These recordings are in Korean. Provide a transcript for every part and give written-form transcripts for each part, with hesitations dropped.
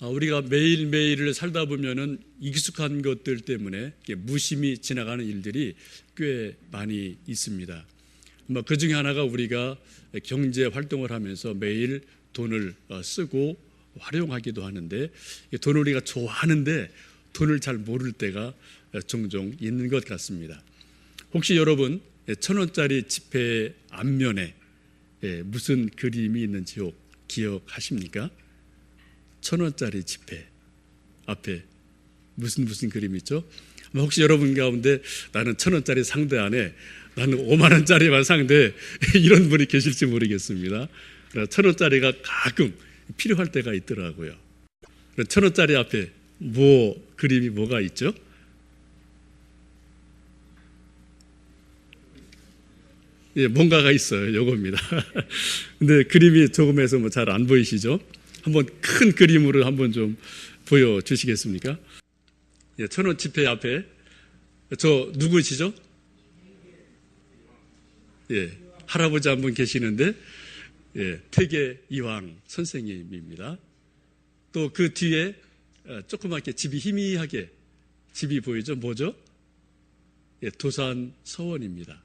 우리가 매일매일을 살다 보면은 익숙한 것들 때문에 무심히 지나가는 일들이 꽤 많이 있습니다. 그 중에 하나가 우리가 경제 활동을 하면서 매일 돈을 쓰고 활용하기도 하는데, 돈을 우리가 좋아하는데 돈을 잘 모를 때가 종종 있는 것 같습니다. 혹시 여러분 1,000원짜리 지폐 앞면에 무슨 그림이 있는지 기억하십니까? 1,000원짜리 지폐 앞에 무슨 그림이 있죠? 혹시 여러분 가운데 나는 1,000원짜리 상대 안에 나는 5만 원짜리만 상대 이런 분이 계실지 모르겠습니다. 1,000원짜리가 가끔 필요할 때가 있더라고요. 1,000원짜리 앞에 그림이 뭐가 있죠? 뭔가가 있어요. 요겁니다. 근데 그림이 조금해서 잘 안 보이시죠? 한번 큰 그림으로 한번 좀 보여주시겠습니까? 1,000원 지폐 앞에 저 누구시죠? 할아버지 한 분 계시는데 태계 이황 선생님입니다. 또 그 뒤에 조그맣게 집이 희미하게 집이 보이죠? 뭐죠? 도산서원입니다.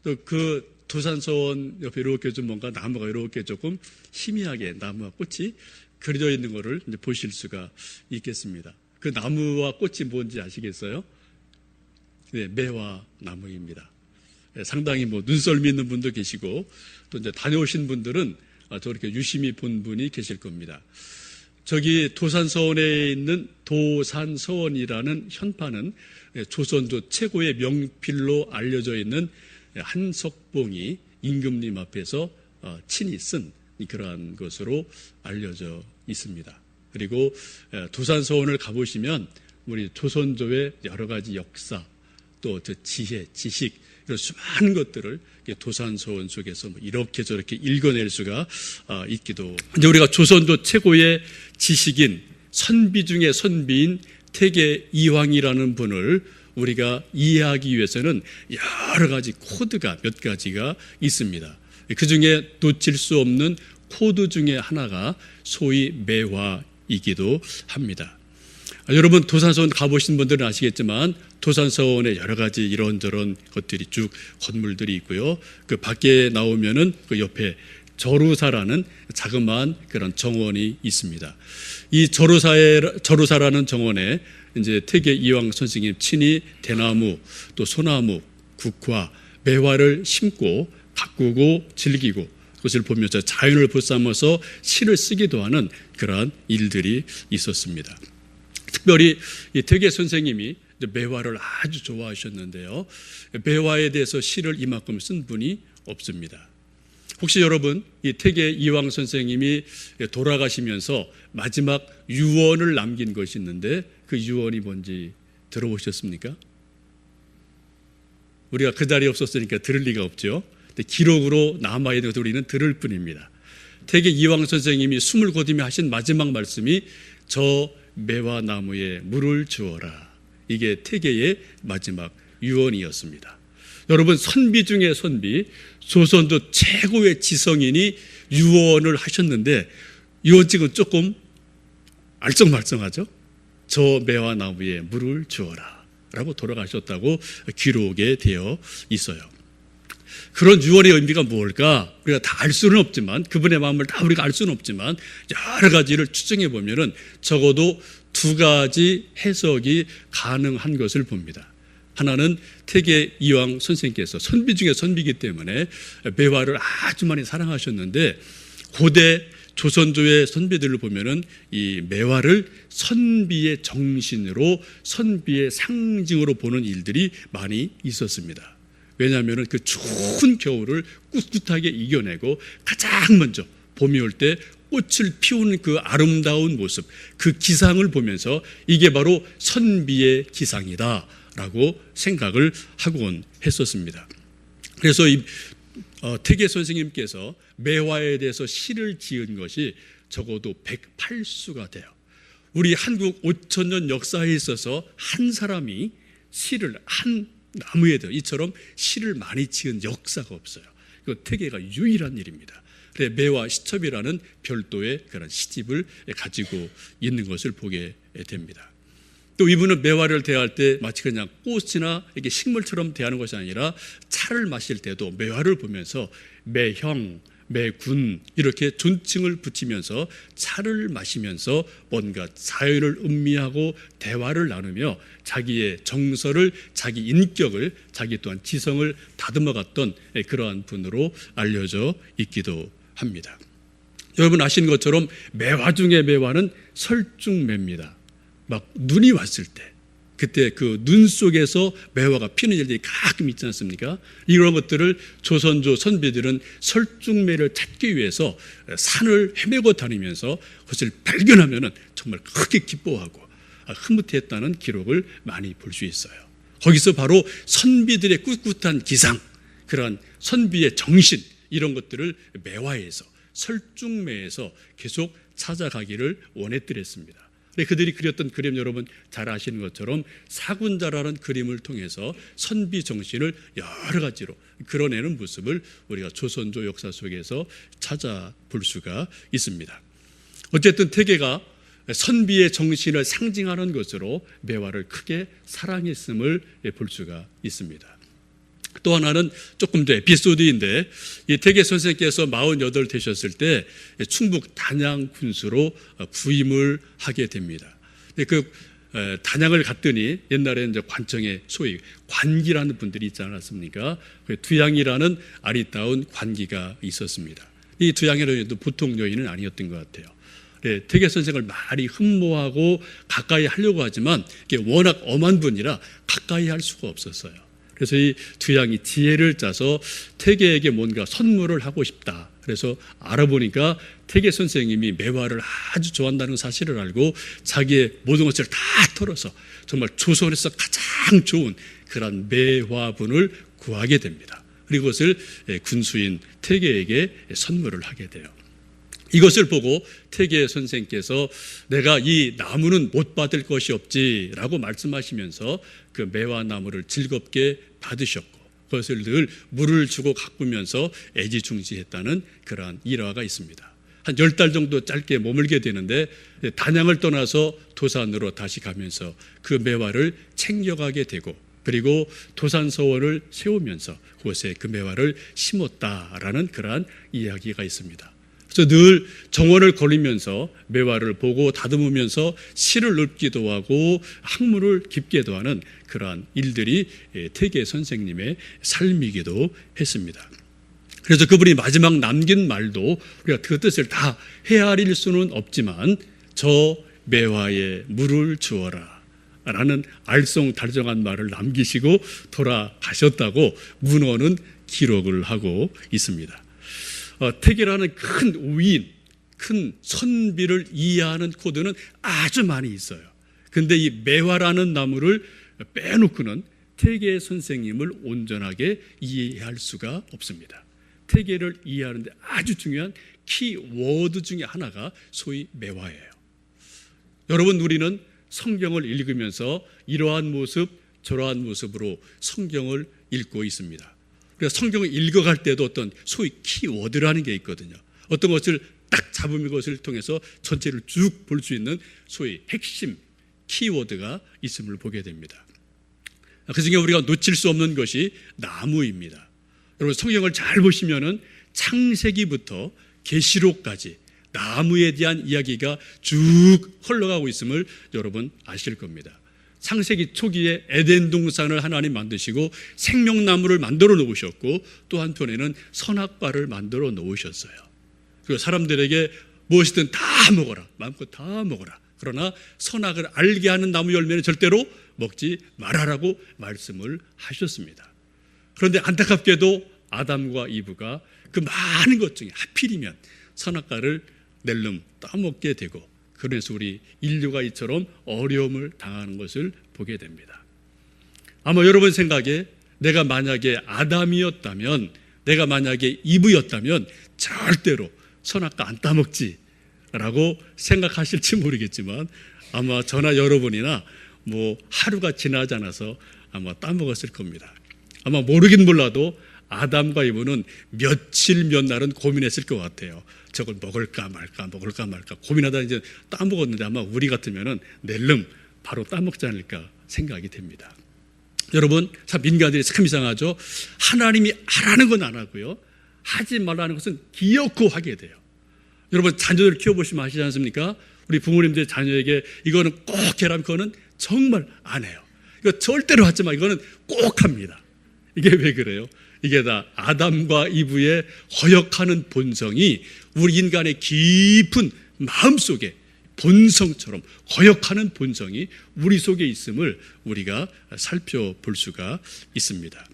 또 그 도산서원 옆에 이렇게 좀 뭔가 나무가 이렇게 조금 희미하게 나무와 꽃이 그려져 있는 것을 이제 보실 수가 있겠습니다. 그 나무와 꽃이 뭔지 아시겠어요? 매화 나무입니다. 상당히 눈썰미 있는 분도 계시고 또 이제 다녀오신 분들은 저렇게 유심히 본 분이 계실 겁니다. 저기 도산서원에 있는 도산서원이라는 현판은 조선조 최고의 명필로 알려져 있는 한석봉이 임금님 앞에서 친히 쓴 그러한 것으로 알려져 있습니다. 그리고 도산서원을 가보시면 우리 조선조의 여러 가지 역사, 또 지혜, 지식, 이런 수많은 것들을 도산서원 속에서 이렇게 저렇게 읽어낼 수가 있기도. 이제 우리가 조선조 최고의 지식인 선비 중의 선비인 태계 이황이라는 분을 우리가 이해하기 위해서는 여러 가지 코드가 몇 가지가 있습니다. 그 중에 놓칠 수 없는 코드 중에 하나가 소위 매화이기도 합니다. 여러분 도산서원 가보신 분들은 아시겠지만 도산서원에 여러 가지 이런저런 것들이 쭉 건물들이 있고요. 그 밖에 나오면은 그 옆에 저루사라는 자그마한 그런 정원이 있습니다. 이 저루사라는 정원에 이제 태계 이황 선생님 친히 대나무, 또 소나무, 국화, 매화를 심고 가꾸고 즐기고 그것을 보면서 자연을 보쌈아서 시를 쓰기도 하는 그러한 일들이 있었습니다. 특별히 이 태계 선생님이 매화를 아주 좋아하셨는데요. 매화에 대해서 시를 이만큼 쓴 분이 없습니다. 혹시 여러분 이 태계 이황 선생님이 돌아가시면서 마지막 유언을 남긴 것이 있는데 그 유언이 뭔지 들어보셨습니까? 우리가 그 자리에 없었으니까 들을 리가 없죠. 근데 기록으로 남아있는 것을 우리는 들을 뿐입니다. 태계 이황 선생님이 숨을 거두며 하신 마지막 말씀이 저 매화 나무에 물을 주어라. 이게 태계의 마지막 유언이었습니다. 여러분 선비 중에 선비, 조선조 최고의 지성인이 유언을 하셨는데 이거 지금 조금 알쏭말쏭하죠? 저 매화 나무에 물을 주어라 라고 돌아가셨다고 기록에 되어 있어요. 그런 유언의 의미가 뭘까? 우리가 다 알 수는 없지만, 그분의 마음을 다 우리가 알 수는 없지만 여러 가지를 추정해 보면은 적어도 두 가지 해석이 가능한 것을 봅니다. 하나는 태계 이황 선생께서 선비 중에 선비이기 때문에 매화를 아주 많이 사랑하셨는데 고대 조선조의 선비들을 보면은 이 매화를 선비의 정신으로, 선비의 상징으로 보는 일들이 많이 있었습니다. 왜냐하면 그 추운 겨울을 꿋꿋하게 이겨내고 가장 먼저 봄이 올 때 꽃을 피우는 그 아름다운 모습, 그 기상을 보면서 이게 바로 선비의 기상이다 라고 생각을 하곤 했었습니다. 그래서 이 태계 선생님께서 매화에 대해서 시를 지은 것이 적어도 108수가 돼요. 우리 한국 5,000년 역사에 있어서 한 사람이 시를 한 나무에 대해 이처럼 시를 많이 지은 역사가 없어요. 그 태계가 유일한 일입니다. 그래 매와 시첩이라는 별도의 그런 시집을 가지고 있는 것을 보게 됩니다. 또 이분은 매화를 대할 때 마치 그냥 꽃이나 이게 식물처럼 대하는 것이 아니라 차를 마실 때도 매화를 보면서 매형, 매군 이렇게 존칭을 붙이면서 차를 마시면서 뭔가 사연을 음미하고 대화를 나누며 자기의 정서를, 자기 인격을, 자기 또한 지성을 다듬어갔던 그러한 분으로 알려져 있기도 합니다. 여러분 아시는 것처럼 매화 중에 매화는 설중매입니다. 막 눈이 왔을 때 그때 그 눈 속에서 매화가 피는 일들이 가끔 있지 않습니까? 이런 것들을 조선조 선비들은 설중매를 찾기 위해서 산을 헤매고 다니면서 그것을 발견하면은 정말 크게 기뻐하고 흐뭇해했다는 기록을 많이 볼 수 있어요. 거기서 바로 선비들의 꿋꿋한 기상, 그런 선비의 정신 이런 것들을 매화에서 설중매에서 계속 찾아가기를 원했더랬습니다. 그들이 그렸던 그림 여러분 잘 아시는 것처럼 사군자라는 그림을 통해서 선비 정신을 여러 가지로 그려내는 모습을 우리가 조선조 역사 속에서 찾아볼 수가 있습니다. 어쨌든 태계가 선비의 정신을 상징하는 것으로 매화를 크게 사랑했음을 볼 수가 있습니다. 또 하나는 조금 더 에피소드인데 이 태계 선생께서 48 되셨을 때 충북 단양 군수로 부임을 하게 됩니다. 그 단양을 갔더니 옛날에 이제 관청에 소위 관기라는 분들이 있지 않았습니까? 두양이라는 아리따운 관기가 있었습니다. 이 두양이라는 여인도 보통 여인은 아니었던 것 같아요. 태계 선생을 많이 흠모하고 가까이 하려고 하지만 이게 워낙 엄한 분이라 가까이 할 수가 없었어요. 그래서 이 두양이 지혜를 짜서 태계에게 뭔가 선물을 하고 싶다. 그래서 알아보니까 태계 선생님이 매화를 아주 좋아한다는 사실을 알고 자기의 모든 것을 다 털어서 정말 조선에서 가장 좋은 그런 매화분을 구하게 됩니다. 그리고 그것을 군수인 태계에게 선물을 하게 돼요. 이것을 보고 태계 선생께서 내가 이 나무는 못 받을 것이 없지라고 말씀하시면서 그 매화나무를 즐겁게 받으셨고 그것을 늘 물을 주고 가꾸면서 애지중지했다는 그러한 일화가 있습니다. 한 10달 정도 짧게 머물게 되는데 단양을 떠나서 도산으로 다시 가면서 그 매화를 챙겨가게 되고 그리고 도산서원을 세우면서 그곳에 그 매화를 심었다라는 그러한 이야기가 있습니다. 그래서 늘 정원을 걸으면서 매화를 보고 다듬으면서 시를 읊기도 하고 학문을 깊게도 하는 그러한 일들이 태계 선생님의 삶이기도 했습니다. 그래서 그분이 마지막 남긴 말도 우리가 그 뜻을 다 헤아릴 수는 없지만 저 매화에 물을 주어라 라는 알쏭달쏭한 말을 남기시고 돌아가셨다고 문헌은 기록을 하고 있습니다. 태계라는 큰 우인, 큰 선비를 이해하는 코드는 아주 많이 있어요. 그런데 이 매화라는 나무를 빼놓고는 태계 선생님을 온전하게 이해할 수가 없습니다. 태계를 이해하는데 아주 중요한 키워드 중에 하나가 소위 매화예요. 여러분 우리는 성경을 읽으면서 이러한 모습 저러한 모습으로 성경을 읽고 있습니다. 그래서 성경을 읽어갈 때도 어떤 소위 키워드라는 게 있거든요. 어떤 것을 딱 잡으면 그것을 통해서 전체를 쭉 볼 수 있는 소위 핵심 키워드가 있음을 보게 됩니다. 그중에 우리가 놓칠 수 없는 것이 나무입니다. 여러분 성경을 잘 보시면은 창세기부터 계시록까지 나무에 대한 이야기가 쭉 흘러가고 있음을 여러분 아실 겁니다. 창세기 초기에 에덴 동산을 하나님 만드시고 생명나무를 만들어 놓으셨고 또 한편에는 선악과를 만들어 놓으셨어요. 그리고 사람들에게 무엇이든 다 먹어라, 마음껏 다 먹어라. 그러나 선악을 알게 하는 나무 열매는 절대로 먹지 말아라고 말씀을 하셨습니다. 그런데 안타깝게도 아담과 이브가 그 많은 것 중에 하필이면 선악과를 낼름 따먹게 되고 그래서 우리 인류가 이처럼 어려움을 당하는 것을 보게 됩니다. 아마 여러분 생각에 내가 만약에 아담이었다면, 내가 만약에 이브였다면 절대로 선악과 안 따먹지라고 생각하실지 모르겠지만 아마 저나 여러분이나 뭐 하루가 지나지 않아서 아마 따먹었을 겁니다. 아마 모르긴 몰라도 아담과 이브는 며칠 몇 날은 고민했을 것 같아요. 저걸 먹을까 말까 고민하다 이제 따먹었는데 아마 우리 같으면은 낼름 바로 따먹지 않을까 생각이 됩니다. 여러분, 참 인간들이 참 이상하죠. 하나님이 하라는 건 안 하고요, 하지 말라는 것은 기어코 하게 돼요. 여러분, 자녀들 키워보시면 아시지 않습니까? 우리 부모님들 자녀에게 이거는 꼭 해라면 그거는 정말 안 해요. 이거 절대로 하지 마, 이거는 꼭 합니다. 이게 왜 그래요? 이게 다 아담과 이브의 허역하는 본성이 우리 인간의 깊은 마음속에 본성처럼 거역하는 본성이 우리 속에 있음을 우리가 살펴볼 수가 있습니다.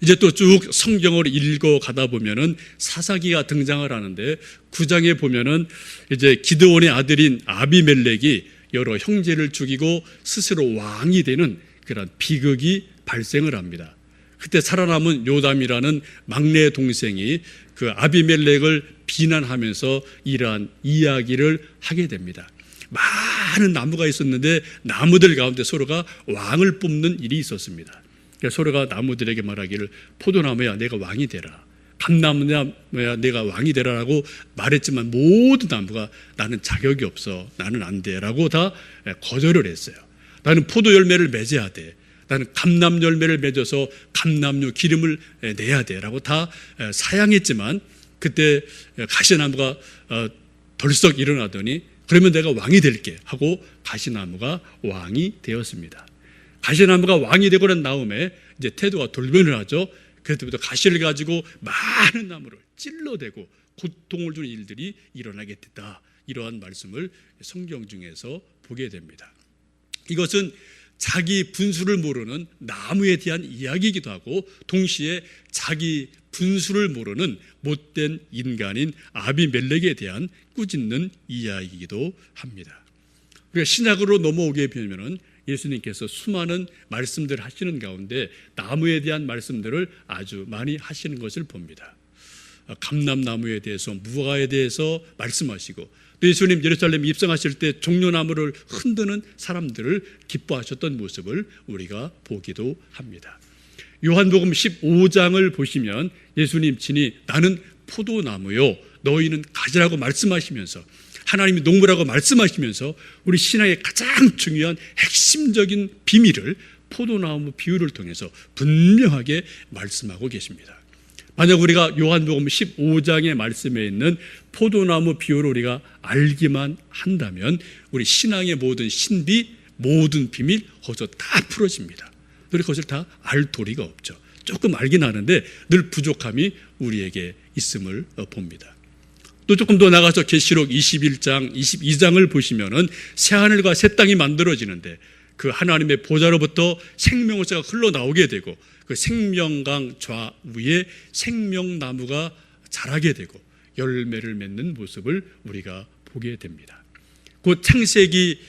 이제 또 쭉 성경을 읽어가다 보면은 사사기가 등장을 하는데 9장에 보면은 이제 기드온의 아들인 아비멜렉이 여러 형제를 죽이고 스스로 왕이 되는 그런 비극이 발생을 합니다. 그때 살아남은 요담이라는 막내 동생이 그 아비멜렉을 비난하면서 이러한 이야기를 하게 됩니다. 많은 나무가 있었는데 나무들 가운데 서로가 왕을 뽑는 일이 있었습니다. 그래서 서로가 나무들에게 말하기를 포도나무야 내가 왕이 되라, 감나무야 내가 왕이 되라라고 말했지만 모든 나무가 나는 자격이 없어, 나는 안 돼라고 다 거절을 했어요. 나는 포도 열매를 맺어야 돼, 나는 감람 열매를 맺어서 감람류 기름을 내야 돼라고 다 사양했지만 그때 가시나무가 덜썩 일어나더니 그러면 내가 왕이 될게 하고 가시나무가 왕이 되었습니다. 가시나무가 왕이 되고 난 다음에 이제 태도가 돌변을 하죠. 그때부터 가시를 가지고 많은 나무를 찔러대고 고통을 주는 일들이 일어나게 됐다. 이러한 말씀을 성경 중에서 보게 됩니다. 이것은 자기 분수를 모르는 나무에 대한 이야기이기도 하고 동시에 자기 분수를 모르는 못된 인간인 아비멜렉에 대한 꾸짖는 이야기이기도 합니다. 우리가 신약으로 넘어오게 되면은 예수님께서 수많은 말씀들을 하시는 가운데 나무에 대한 말씀들을 아주 많이 하시는 것을 봅니다. 감람나무에 대해서, 무화과에 대해서 말씀하시고 또 예수님 예루살렘 입성하실 때 종려나무를 흔드는 사람들을 기뻐하셨던 모습을 우리가 보기도 합니다. 요한복음 15장을 보시면 예수님 친히 나는 포도나무요 너희는 가지라고 말씀하시면서 하나님이 농부라고 말씀하시면서 우리 신앙의 가장 중요한 핵심적인 비밀을 포도나무 비유를 통해서 분명하게 말씀하고 계십니다. 만약 우리가 요한복음 15장의 말씀에 있는 포도나무 비유를 우리가 알기만 한다면 우리 신앙의 모든 신비, 모든 비밀 거기서 다 풀어집니다. 우리 그것을 다 알 도리가 없죠. 조금 알긴 하는데 늘 부족함이 우리에게 있음을 봅니다. 또 조금 더 나가서 계시록 21장, 22장을 보시면은 새하늘과 새 땅이 만들어지는데 그 하나님의 보좌로부터 생명수가 흘러나오게 되고 그 생명강 좌우에 생명나무가 자라게 되고 열매를 맺는 모습을 우리가 보게 됩니다. 곧 창세기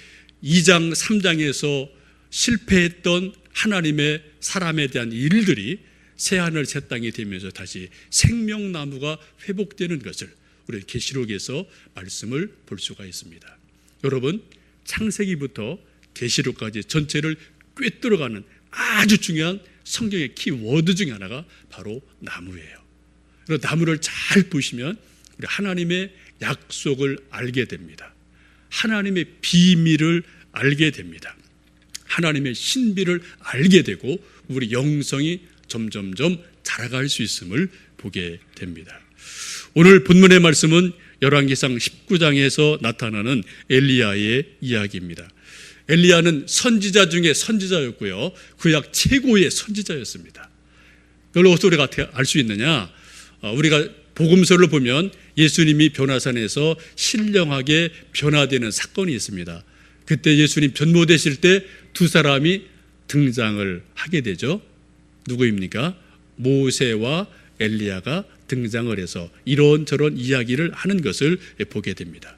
2장, 3장에서 실패했던 하나님의 사람에 대한 일들이 새하늘 새 땅이 되면서 다시 생명나무가 회복되는 것을 우리 계시록에서 말씀을 볼 수가 있습니다. 여러분, 창세기부터 계시록까지 전체를 꿰뚫어가는 아주 중요한 성경의 키워드 중에 하나가 바로 나무예요. 그래서 나무를 잘 보시면 우리 하나님의 약속을 알게 됩니다. 하나님의 비밀을 알게 됩니다. 하나님의 신비를 알게 되고 우리 영성이 점점점 자라갈 수 있음을 보게 됩니다. 오늘 본문의 말씀은 열왕기상 19장에서 나타나는 엘리야의 이야기입니다. 엘리야는 선지자 중에 선지자였고요, 구약 최고의 선지자였습니다. 그걸 어디서 우리가 알 수 있느냐? 우리가 복음서를 보면 예수님이 변화산에서 신령하게 변화되는 사건이 있습니다. 그때 예수님 변모되실 때 두 사람이 등장을 하게 되죠. 누구입니까? 모세와 엘리야가 등장을 해서 이런저런 이야기를 하는 것을 보게 됩니다.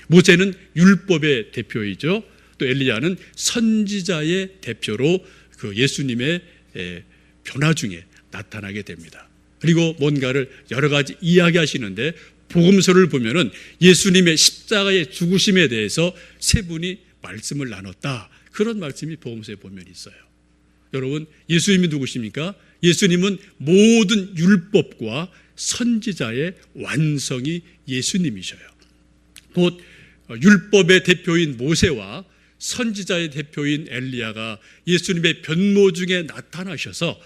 모세는 율법의 대표이죠. 또 엘리야는 선지자의 대표로 그 예수님의 변화 중에 나타나게 됩니다. 그리고 뭔가를 여러 가지 이야기하시는데 복음서를 보면은 예수님의 십자가의 죽으심에 대해서 세 분이 말씀을 나눴다. 그런 말씀이 복음서에 보면 있어요. 여러분, 예수님이 누구십니까? 예수님은 모든 율법과 선지자의 완성이 예수님이셔요. 곧 율법의 대표인 모세와 선지자의 대표인 엘리야가 예수님의 변모 중에 나타나셔서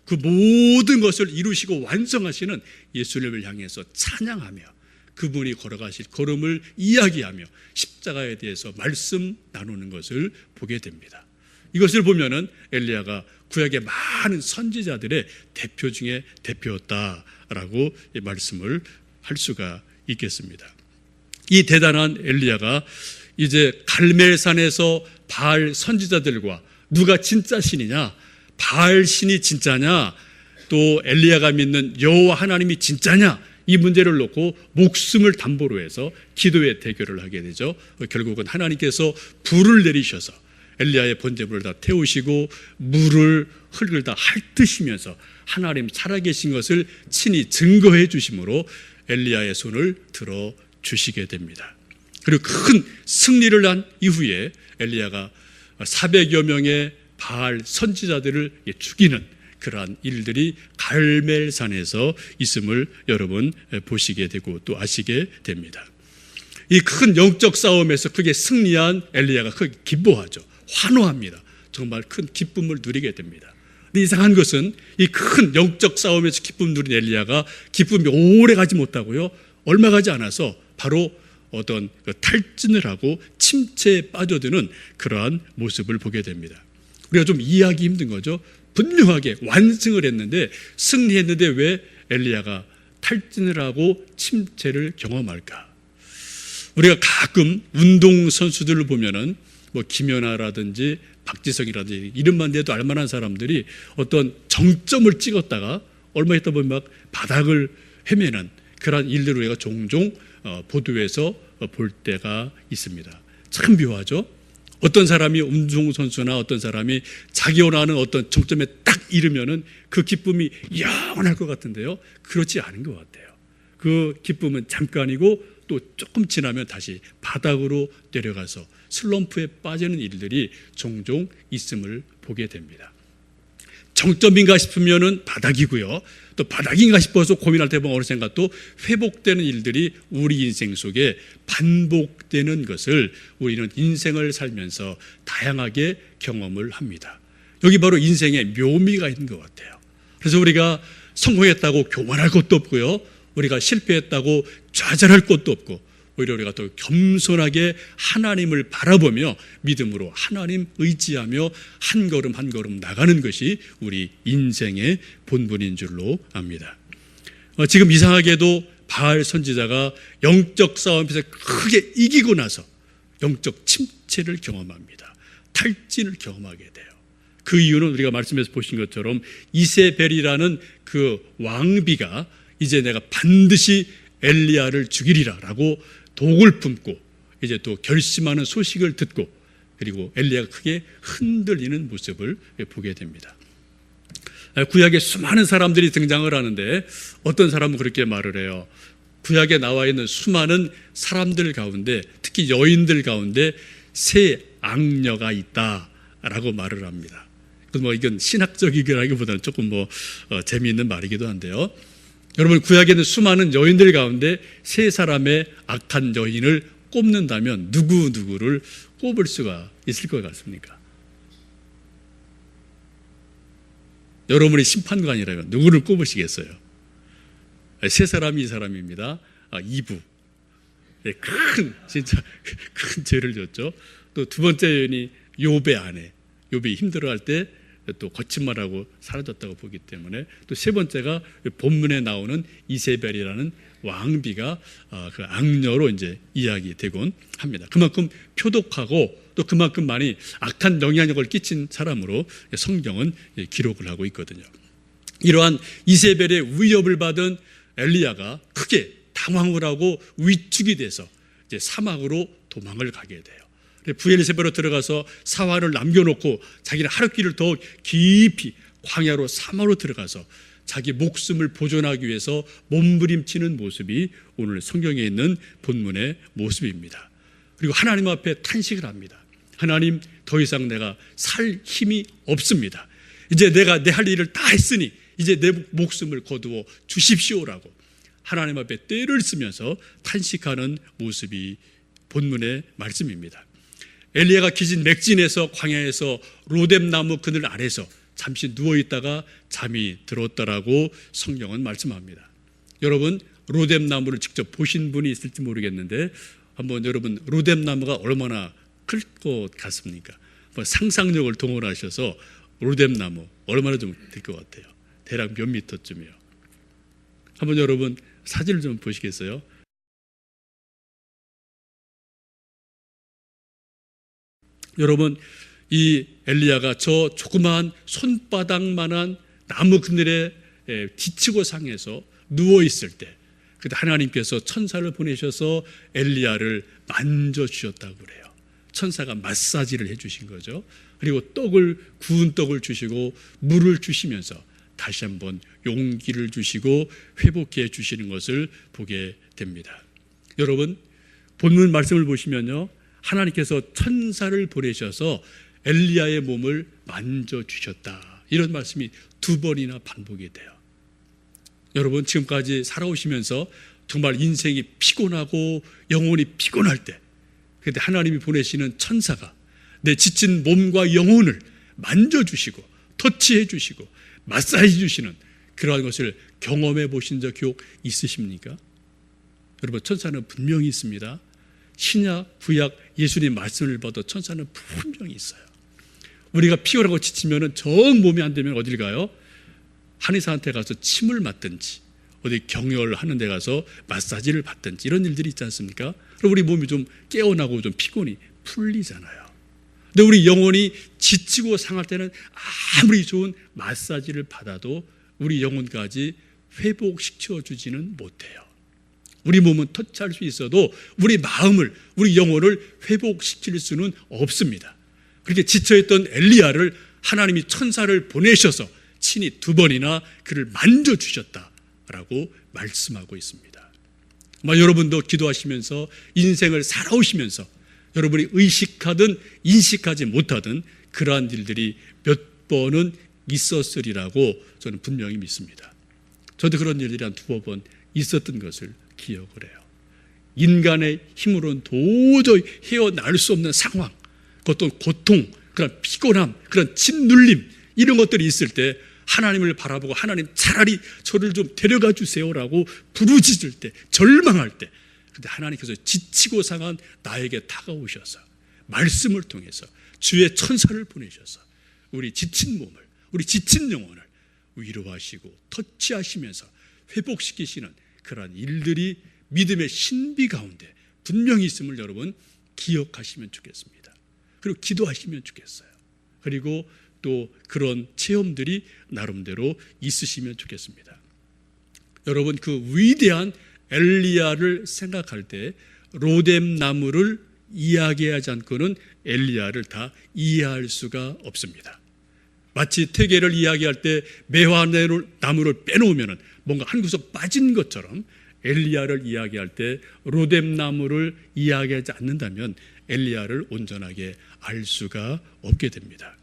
그 모든 것을 이루시고 완성하시는 예수님을 향해서 찬양하며 그분이 걸어가실 걸음을 이야기하며 십자가에 대해서 말씀 나누는 것을 보게 됩니다. 이것을 보면은 엘리야가 구약의 많은 선지자들의 대표 중에 대표였다라고 말씀을 할 수가 있겠습니다. 이 대단한 엘리야가 이제 갈멜산에서 바알 선지자들과 누가 진짜 신이냐, 바알 신이 진짜냐, 또 엘리야가 믿는 여호와 하나님이 진짜냐, 이 문제를 놓고 목숨을 담보로 해서 기도의 대결을 하게 되죠. 결국은 하나님께서 불을 내리셔서 엘리야의 번제물을 다 태우시고 물을 흙을 다 핥으시면서 하나님 살아계신 것을 친히 증거해 주심으로 엘리야의 손을 들어 주시게 됩니다. 그리고 큰 승리를 한 이후에 엘리야가 400여 명의 바알 선지자들을 죽이는 그러한 일들이 갈멜산에서 있음을 여러분 보시게 되고 또 아시게 됩니다. 이 큰 영적 싸움에서 크게 승리한 엘리야가 크게 기뻐하죠. 환호합니다. 정말 큰 기쁨을 누리게 됩니다. 근데 이상한 것은 이 큰 영적 싸움에서 기쁨 누린 엘리야가 기쁨이 오래 가지 못하고요, 얼마 가지 않아서 바로 어떤 탈진을 하고 침체에 빠져드는 그러한 모습을 보게 됩니다. 우리가 좀 이해하기 힘든 거죠. 분명하게 완승을 했는데, 승리했는데 왜 엘리야가 탈진을 하고 침체를 경험할까? 우리가 가끔 운동선수들을 보면은 뭐 김연아라든지 박지성이라든지 이름만 대도 알만한 사람들이 어떤 정점을 찍었다가 얼마 있다 보면 막 바닥을 헤매는 그런 일들을 우리가 종종 보도에서 볼 때가 있습니다. 참 묘하죠. 어떤 사람이 운동선수나 어떤 사람이 자기 원하는 어떤 정점에 딱 이르면은 그 기쁨이 영원할 것 같은데요, 그렇지 않은 것 같아요. 그 기쁨은 잠깐이고 또 조금 지나면 다시 바닥으로 내려가서 슬럼프에 빠지는 일들이 종종 있음을 보게 됩니다. 정점인가 싶으면은 바닥이고요, 또 바닥인가 싶어서 고민할 때 보면 어느 생각도 회복되는 일들이 우리 인생 속에 반복되는 것을 우리는 인생을 살면서 다양하게 경험을 합니다. 여기 바로 인생의 묘미가 있는 것 같아요. 그래서 우리가 성공했다고 교만할 것도 없고요, 우리가 실패했다고 좌절할 것도 없고, 오히려 우리가 더 겸손하게 하나님을 바라보며 믿음으로 하나님 의지하며 한 걸음 한 걸음 나가는 것이 우리 인생의 본분인 줄로 압니다. 지금 이상하게도 바알 선지자가 영적 싸움에서 크게 이기고 나서 영적 침체를 경험합니다. 탈진을 경험하게 돼요. 그 이유는 우리가 말씀에서 보신 것처럼 이세벨이라는 그 왕비가 이제 내가 반드시 엘리야를 죽이리라 라고 독을 품고 이제 또 결심하는 소식을 듣고, 그리고 엘리야가 크게 흔들리는 모습을 보게 됩니다. 구약에 수많은 사람들이 등장을 하는데 어떤 사람은 그렇게 말을 해요. 구약에 나와 있는 수많은 사람들 가운데, 특히 여인들 가운데 세 악녀가 있다라고 말을 합니다. 이건 신학적이기라기보다는 조금 재미있는 말이기도 한데요. 여러분, 구약에는 수많은 여인들 가운데 세 사람의 악한 여인을 꼽는다면 누구를 꼽을 수가 있을 것 같습니까? 여러분이 심판관이라면 누구를 꼽으시겠어요? 세 사람이 이 사람입니다. 이부. 진짜 큰 죄를 졌죠. 또 두 번째 여인이 욥의 아내. 욥이 힘들어할 때 또 거친 말하고 사라졌다고 보기 때문에, 또 세 번째가 본문에 나오는 이세벨이라는 왕비가 그 악녀로 이제 이야기되곤 합니다. 그만큼 표독하고 또 그만큼 많이 악한 영향력을 끼친 사람으로 성경은 기록을 하고 있거든요. 이러한 이세벨의 위협을 받은 엘리야가 크게 당황을 하고 위축이 돼서 이제 사막으로 도망을 가게 돼요. 부엘세바로 들어가서 사활을 남겨놓고 자기는 하룻길을 더 깊이 광야로 사마로 들어가서 자기 목숨을 보존하기 위해서 몸부림치는 모습이 오늘 성경에 있는 본문의 모습입니다. 그리고 하나님 앞에 탄식을 합니다. 하나님, 더 이상 내가 살 힘이 없습니다. 이제 내가 내 할 일을 다 했으니 이제 내 목숨을 거두어 주십시오라고 하나님 앞에 떼를 쓰면서 탄식하는 모습이 본문의 말씀입니다. 엘리야가 기진 맥진에서 광야에서 로뎀나무 그늘 아래서 잠시 누워있다가 잠이 들었다라고 성경은 말씀합니다. 여러분, 로뎀나무를 직접 보신 분이 있을지 모르겠는데 한번 여러분 로뎀나무가 얼마나 클 것 같습니까? 상상력을 동원하셔서 로뎀나무 얼마나 좀 될 것 같아요? 대략 몇 미터쯤이요? 한번 여러분 사진을 좀 보시겠어요? 여러분, 이 엘리야가 저 조그마한 손바닥만한 나무 그늘에 지치고 상해서 누워있을 때 그때 하나님께서 천사를 보내셔서 엘리야를 만져주셨다고 그래요. 천사가 마사지를 해주신 거죠. 그리고 구운 떡을 주시고 물을 주시면서 다시 한번 용기를 주시고 회복해 주시는 것을 보게 됩니다. 여러분, 본문 말씀을 보시면요, 하나님께서 천사를 보내셔서 엘리야의 몸을 만져주셨다, 이런 말씀이 2번이나 반복이 돼요. 여러분, 지금까지 살아오시면서 정말 인생이 피곤하고 영혼이 피곤할 때 그때 하나님이 보내시는 천사가 내 지친 몸과 영혼을 만져주시고 터치해 주시고 마사지 주시는 그러한 것을 경험해 보신 적 혹 있으십니까? 여러분, 천사는 분명히 있습니다. 신약, 구약, 예수님 말씀을 봐도 천사는 분명히 있어요. 우리가 피곤하고 지치면 정 몸이 안 되면 어딜 가요? 한의사한테 가서 침을 맞든지 어디 경혈하는 데 가서 마사지를 받든지 이런 일들이 있지 않습니까? 그럼 우리 몸이 좀 깨어나고 좀 피곤이 풀리잖아요. 근데 우리 영혼이 지치고 상할 때는 아무리 좋은 마사지를 받아도 우리 영혼까지 회복시켜 주지는 못해요. 우리 몸은 터치할 수 있어도 우리 마음을, 우리 영혼을 회복시킬 수는 없습니다. 그렇게 지쳐있던 엘리야를 하나님이 천사를 보내셔서 친히 2번이나 그를 만져주셨다라고 말씀하고 있습니다. 아마 여러분도 기도하시면서 인생을 살아오시면서 여러분이 의식하든 인식하지 못하든 그러한 일들이 몇 번은 있었으리라고 저는 분명히 믿습니다. 저도 그런 일들이 한 2번 있었던 것을 기억을 해요. 인간의 힘으로는 도저히 헤어나올 수 없는 상황, 그것도 고통, 그런 피곤함, 그런 짓눌림, 이런 것들이 있을 때 하나님을 바라보고 하나님 차라리 저를 좀 데려가 주세요라고 부르짖을 때, 절망할 때, 근데 하나님께서 지치고 상한 나에게 다가오셔서 말씀을 통해서 주의 천사를 보내셔서 우리 지친 몸을, 우리 지친 영혼을 위로하시고 터치하시면서 회복시키시는 그러한 일들이 믿음의 신비 가운데 분명히 있음을 여러분 기억하시면 좋겠습니다. 그리고 기도하시면 좋겠어요. 그리고 또 그런 체험들이 나름대로 있으시면 좋겠습니다. 여러분, 그 위대한 엘리야를 생각할 때 로뎀나무를 이야기하지 않고는 엘리야를 다 이해할 수가 없습니다. 마치 태계를 이야기할 때 매화나무를 빼놓으면 뭔가 한 구석 빠진 것처럼 엘리야를 이야기할 때 로뎀나무를 이야기하지 않는다면 엘리야를 온전하게 알 수가 없게 됩니다.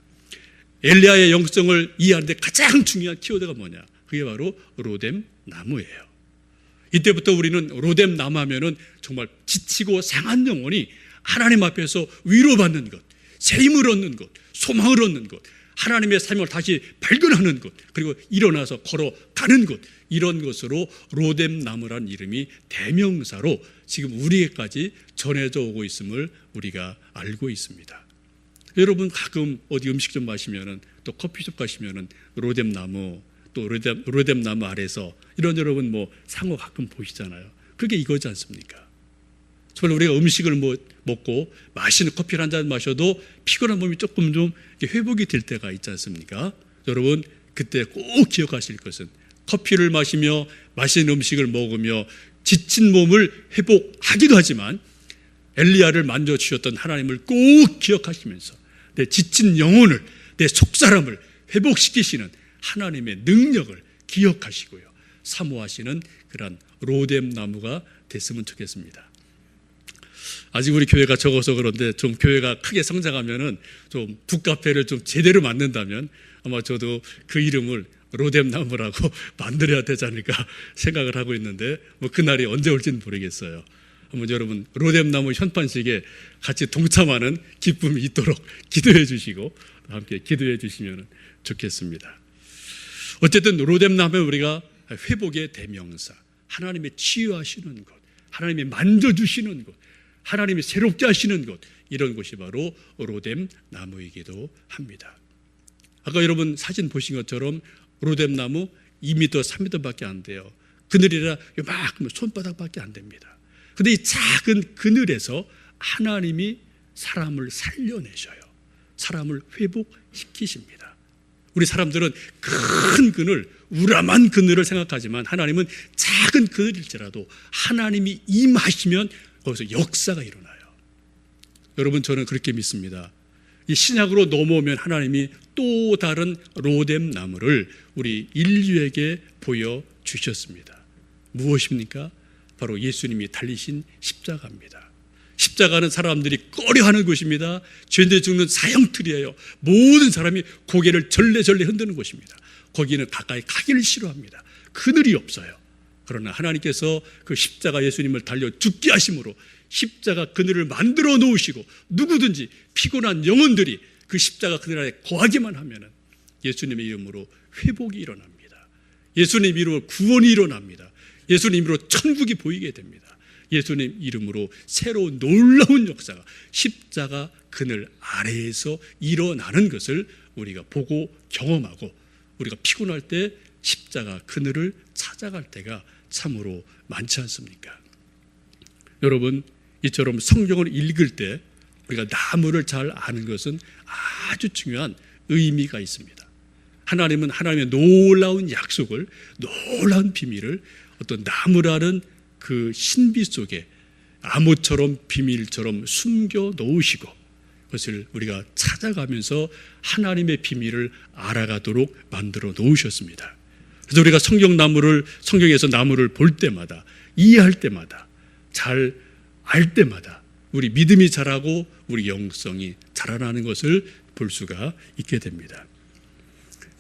엘리야의 영성을 이해하는데 가장 중요한 키워드가 뭐냐? 그게 바로 로뎀나무예요. 이때부터 우리는 로뎀나무 하면은 정말 지치고 상한 영혼이 하나님 앞에서 위로받는 것, 새 힘을 얻는 것, 소망을 얻는 것, 하나님의 삶을 다시 발견하는 것, 그리고 일어나서 걸어가는 것, 이런 것으로 로뎀나무란 이름이 대명사로 지금 우리에게까지 전해져 오고 있음을 우리가 알고 있습니다. 여러분, 가끔 어디 음식점 마시면은 또 커피숍 가시면은 로뎀나무, 또 로뎀나무 아래서 이런 여러분 뭐 상호 가끔 보시잖아요. 그게 이거지 않습니까? 정말 우리가 음식을 먹고 맛있는 커피를 한 잔 마셔도 피곤한 몸이 조금 좀 회복이 될 때가 있지 않습니까? 여러분, 그때 꼭 기억하실 것은 커피를 마시며 맛있는 음식을 먹으며 지친 몸을 회복하기도 하지만 엘리야를 만져주셨던 하나님을 꼭 기억하시면서 내 지친 영혼을, 내 속사람을 회복시키시는 하나님의 능력을 기억하시고요, 사모하시는 그런 로뎀나무가 됐으면 좋겠습니다. 아직 우리 교회가 적어서 그런데 좀 교회가 크게 성장하면은 좀 북카페를 좀 제대로 만든다면 아마 저도 그 이름을 로뎀나무라고 만들어야 되지 않을까 생각을 하고 있는데 뭐 그날이 언제 올지는 모르겠어요. 한번 여러분 로뎀나무 현판식에 같이 동참하는 기쁨이 있도록 기도해 주시고 함께 기도해 주시면 좋겠습니다. 어쨌든 로뎀나무 우리가 회복의 대명사, 하나님의 치유하시는 곳, 하나님이 만져주시는 곳, 하나님이 새롭게 하시는 곳, 이런 곳이 바로 로뎀나무이기도 합니다. 아까 여러분 사진 보신 것처럼 로뎀나무 2m, 3m밖에 안 돼요. 그늘이라 요만큼 손바닥밖에 안 됩니다. 그런데 이 작은 그늘에서 하나님이 사람을 살려내셔요. 사람을 회복시키십니다. 우리 사람들은 큰 그늘, 우람한 그늘을 생각하지만 하나님은 작은 그늘일지라도 하나님이 임하시면 거기서 역사가 일어나요. 여러분 저는 그렇게 믿습니다. 이 신약으로 넘어오면 하나님이 또 다른 로뎀나무를 우리 인류에게 보여주셨습니다. 무엇입니까? 바로 예수님이 달리신 십자가입니다. 십자가는 사람들이 꺼려하는 곳입니다. 죄인들이 죽는 사형틀이에요. 모든 사람이 고개를 절레절레 흔드는 곳입니다. 거기는 가까이 가기를 싫어합니다. 그늘이 없어요. 그러나 하나님께서 그 십자가 예수님을 달려 죽게 하심으로 십자가 그늘을 만들어 놓으시고 누구든지 피곤한 영혼들이 그 십자가 그늘 안에 거하기만 하면 예수님의 이름으로 회복이 일어납니다. 예수님 이름으로 구원이 일어납니다. 예수님 이름으로 천국이 보이게 됩니다. 예수님 이름으로 새로운 놀라운 역사가 십자가 그늘 아래에서 일어나는 것을 우리가 보고 경험하고 우리가 피곤할 때 십자가 그늘을 찾아갈 때가 참으로 많지 않습니까? 여러분 이처럼 성경을 읽을 때 우리가 나무를 잘 아는 것은 아주 중요한 의미가 있습니다. 하나님은 하나님의 놀라운 약속을, 놀라운 비밀을 어떤 나무라는 그 신비 속에 암호처럼 비밀처럼 숨겨 놓으시고 그것을 우리가 찾아가면서 하나님의 비밀을 알아가도록 만들어 놓으셨습니다. 그래서 우리가 성경에서 나무를 볼 때마다, 이해할 때마다, 잘 알 때마다 우리 믿음이 자라고 우리 영성이 자라나는 것을 볼 수가 있게 됩니다.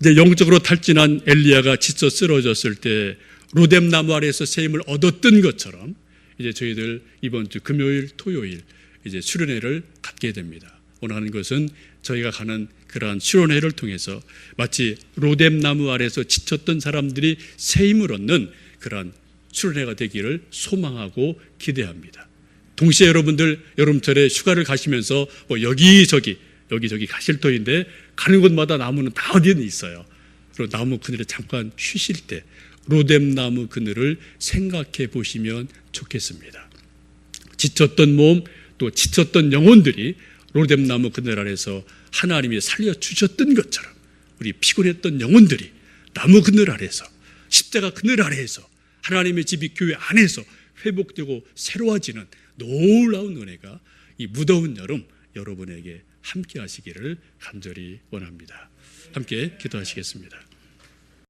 이제 영적으로 탈진한 엘리야가 지쳐 쓰러졌을 때 로뎀나무 아래에서 새 힘을 얻었던 것처럼 이제 저희들 이번 주 금요일, 토요일 이제 수련회를 갖게 됩니다. 오늘 하는 것은 저희가 가는 그러한 수련회를 통해서 마치 로뎀나무 아래에서 지쳤던 사람들이 새 힘을 얻는 그러한 수련회가 되기를 소망하고 기대합니다. 동시에 여러분들 여름철에 휴가를 가시면서 여기저기 가실 터인데 가는 곳마다 나무는 다 어디는 있어요. 그리고 나무 그늘에 잠깐 쉬실 때 로뎀나무 그늘을 생각해 보시면 좋겠습니다. 지쳤던 몸 또 지쳤던 영혼들이 로뎀나무 그늘 아래서 하나님이 살려주셨던 것처럼 우리 피곤했던 영혼들이 나무 그늘 아래서 십자가 그늘 아래에서 하나님의 집이 교회 안에서 회복되고 새로워지는 놀라운 은혜가 이 무더운 여름 여러분에게 함께 하시기를 간절히 원합니다. 함께 기도하시겠습니다.